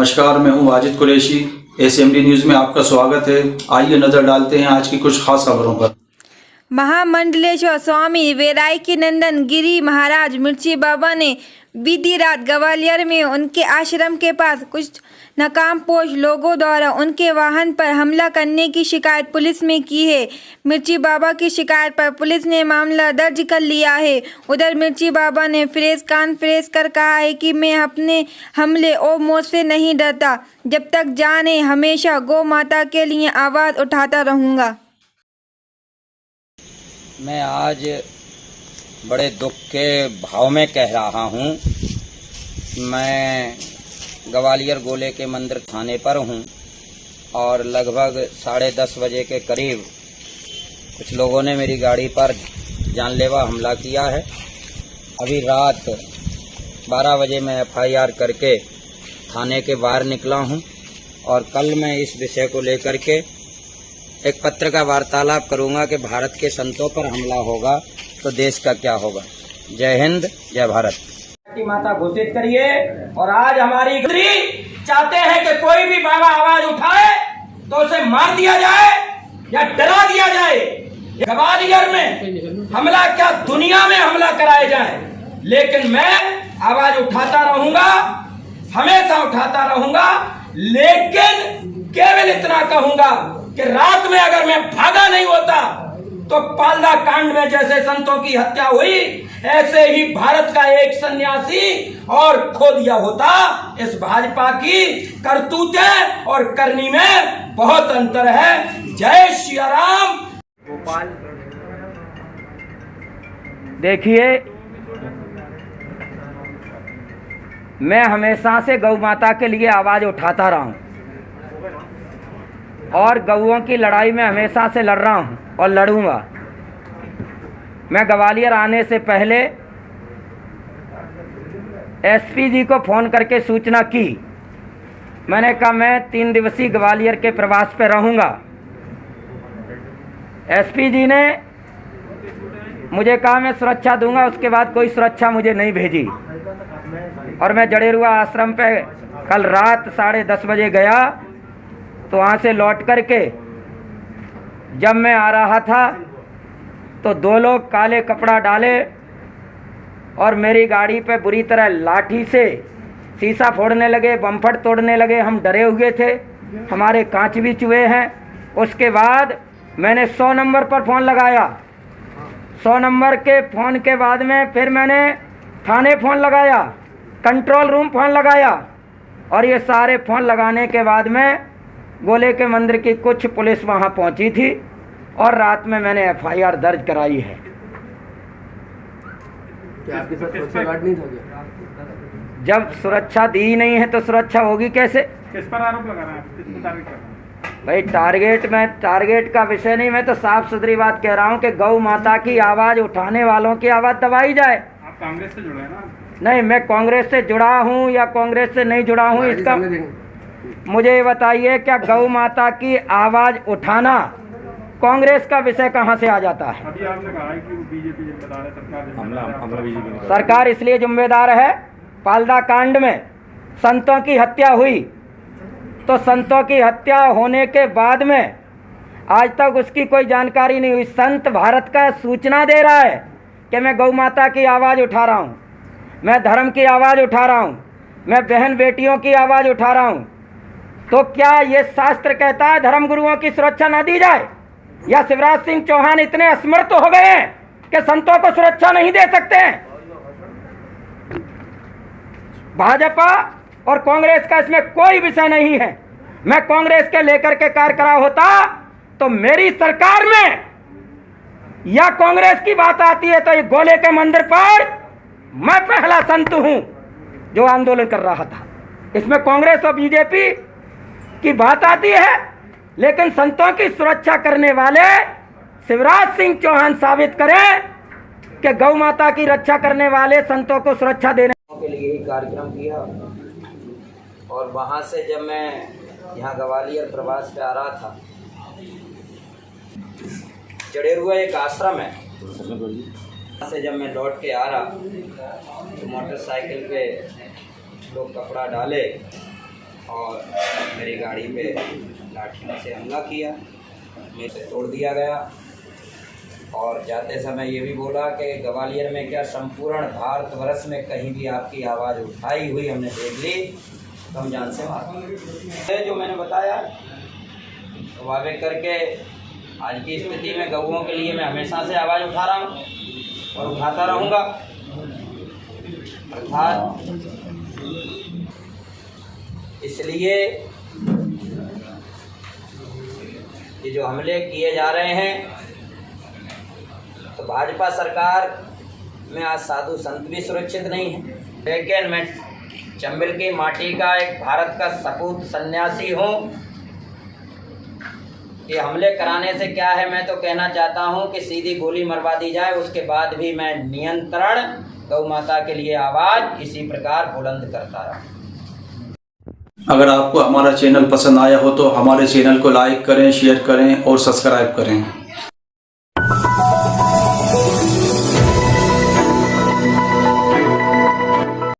नमस्कार, मैं हूं वाजिद कुरैशी। एसएमडी न्यूज़ में आपका स्वागत है। आइए नज़र डालते हैं आज की कुछ खास खबरों पर। महामंडलेश्वर स्वामी वैराग्यनंदन गिरी महाराज मिर्ची बाबा ने बीती रात ग्वालियर में उनके आश्रम के पास कुछ नकामपोश लोगों द्वारा उनके वाहन पर हमला करने की शिकायत पुलिस में की है। मिर्ची बाबा की शिकायत पर पुलिस ने मामला दर्ज कर लिया है। उधर मिर्ची बाबा ने प्रेस कॉन्फ्रेंस कर कहा है कि मैं अपने हमले और मौत से नहीं डरता। जब तक जान है हमेशा गौ माता के लिए आवाज़ उठाता रहूँगा। मैं आज बड़े दुख के भाव में कह रहा हूँ। मैं ग्वालियर गोले के मंदिर थाने पर हूँ और लगभग 10:30 बजे के करीब कुछ लोगों ने मेरी गाड़ी पर जानलेवा हमला किया है। अभी रात 12 बजे मैं FIR करके थाने के बाहर निकला हूँ और कल मैं इस विषय को लेकर के एक पत्रकार वार्तालाप करूंगा कि भारत के संतों पर हमला होगा तो देश का क्या होगा। जय हिंद, जय भारत। माता घोषित करिए। और आज हमारी चाहते हैं कि कोई भी बाबा आवाज उठाए तो उसे मार दिया जाए या डरा दिया जाए। ग्वालियर में हमला क्या, दुनिया में हमला कराया जाए, लेकिन मैं आवाज उठाता रहूंगा, हमेशा उठाता रहूंगा। लेकिन केवल इतना कहूंगा कि रात में अगर मैं भागा नहीं होता तो पाल्दा कांड में जैसे संतों की हत्या हुई ऐसे ही भारत का एक सन्यासी और खो दिया होता। इस भाजपा की करतूतें और करनी में बहुत अंतर है। जय श्री राम। गोपाल, देखिए, मैं हमेशा से गौ माता के लिए आवाज उठाता रहा हूं और गौओं की लड़ाई में हमेशा से लड़ रहा हूँ और लड़ूंगा। मैं ग्वालियर आने से पहले SP जी को फ़ोन करके सूचना की। मैंने कहा मैं 3 दिवसीय ग्वालियर के प्रवास पे रहूँगा। SP जी ने मुझे कहा मैं सुरक्षा दूंगा, उसके बाद कोई सुरक्षा मुझे नहीं भेजी और मैं जड़ेरुआ आश्रम पे कल रात 10:30 बजे गया। तो वहाँ से लौट कर के जब मैं आ रहा था तो 2 लोग काले कपड़ा डाले और मेरी गाड़ी पे बुरी तरह लाठी से शीशा फोड़ने लगे, बम्फर तोड़ने लगे। हम डरे हुए थे, हमारे कांच भी चुए हैं। उसके बाद मैंने 100 नंबर पर फ़ोन लगाया। 100 नंबर के फ़ोन के बाद में फिर मैंने थाने फ़ोन लगाया, कंट्रोल रूम फ़ोन लगाया और ये सारे फ़ोन लगाने के बाद में गोले के मंदिर की कुछ पुलिस वहां पहुंची थी और रात में मैंने FIR दर्ज कराई है। क्या आपके साथ सुरक्षा गार्ड नहीं था क्या? जब सुरक्षा दी नहीं है तो सुरक्षा होगी कैसे? किस पर आरोप लगा रहे हैं आप? किस पर टारगेट कर रहे हैं? भाई टारगेट का विषय नहीं, मैं तो साफ सुथरी बात कह रहा हूँ कि गौ माता की आवाज़ उठाने वालों की आवाज़ दबाई जाए। आप कांग्रेस से जुड़े हैं ना? नहीं, मैं कांग्रेस से जुड़ा हूँ या कांग्रेस से नहीं जुड़ा हूँ, इसका मुझे ये बताइए। क्या गौ माता की आवाज़ उठाना कांग्रेस का विषय कहाँ से आ जाता है? अभी आपने कहा है कि वो बीजेपी जिम्मेदार है, सरकार बीजेपी। सरकार इसलिए जिम्मेदार है, पाल्दा कांड में संतों की हत्या हुई तो संतों की हत्या होने के बाद में आज तक उसकी कोई जानकारी नहीं हुई। संत भारत का सूचना दे रहा है कि मैं गौ माता की आवाज़ उठा रहा हूँ, मैं धर्म की आवाज़ उठा रहा हूँ, मैं बहन बेटियों की आवाज़ उठा रहा हूँ। तो क्या ये शास्त्र कहता है धर्म गुरुओं की सुरक्षा न दी जाए? या शिवराज सिंह चौहान इतने असमर्थ हो गए हैं कि संतों को सुरक्षा नहीं दे सकते हैं? भाजपा और कांग्रेस का इसमें कोई विषय नहीं है। मैं कांग्रेस के लेकर के कार्य करा होता तो मेरी सरकार में या कांग्रेस की बात आती है तो ये गोले के मंदिर पर मैं पहला संत हूं जो आंदोलन कर रहा था। इसमें कांग्रेस और बीजेपी की बात आती है, लेकिन संतों की सुरक्षा करने वाले शिवराज सिंह चौहान साबित करें कि गौ माता की रक्षा करने वाले संतों को सुरक्षा देने के लिए ही कार्यक्रम किया। और वहां से जब मैं यहाँ ग्वालियर प्रवास पे आ रहा था, जड़ेरुआ एक आश्रम है, से जब मैं लौट के आ रहा तो मोटरसाइकिल पे लोग कपड़ा डाले और मेरी गाड़ी पे लाठियों से हमला किया, मेरे से तोड़ दिया गया और जाते समय ये भी बोला कि ग्वालियर में क्या संपूर्ण भारतवर्ष में कहीं भी आपकी आवाज़ उठाई हुई हमने देख ली तो हम जान से मार। जो मैंने बताया वावे करके आज की स्थिति में गऊओं के लिए मैं हमेशा से आवाज़ उठा रहा हूँ और उठाता रहूँगा। अर्थात इसलिए ये जो हमले किए जा रहे हैं तो भाजपा सरकार में आज साधु संत भी सुरक्षित नहीं है, लेकिन मैं चंबल की माटी का एक भारत का सपूत सन्यासी हूँ। ये हमले कराने से क्या है, मैं तो कहना चाहता हूँ कि सीधी गोली मरवा दी जाए, उसके बाद भी मैं नियंत्रण गौ माता के लिए आवाज़ इसी प्रकार बुलंद करता रहा। अगर आपको हमारा चैनल पसंद आया हो तो हमारे चैनल को लाइक करें, शेयर करें और सब्सक्राइब करें।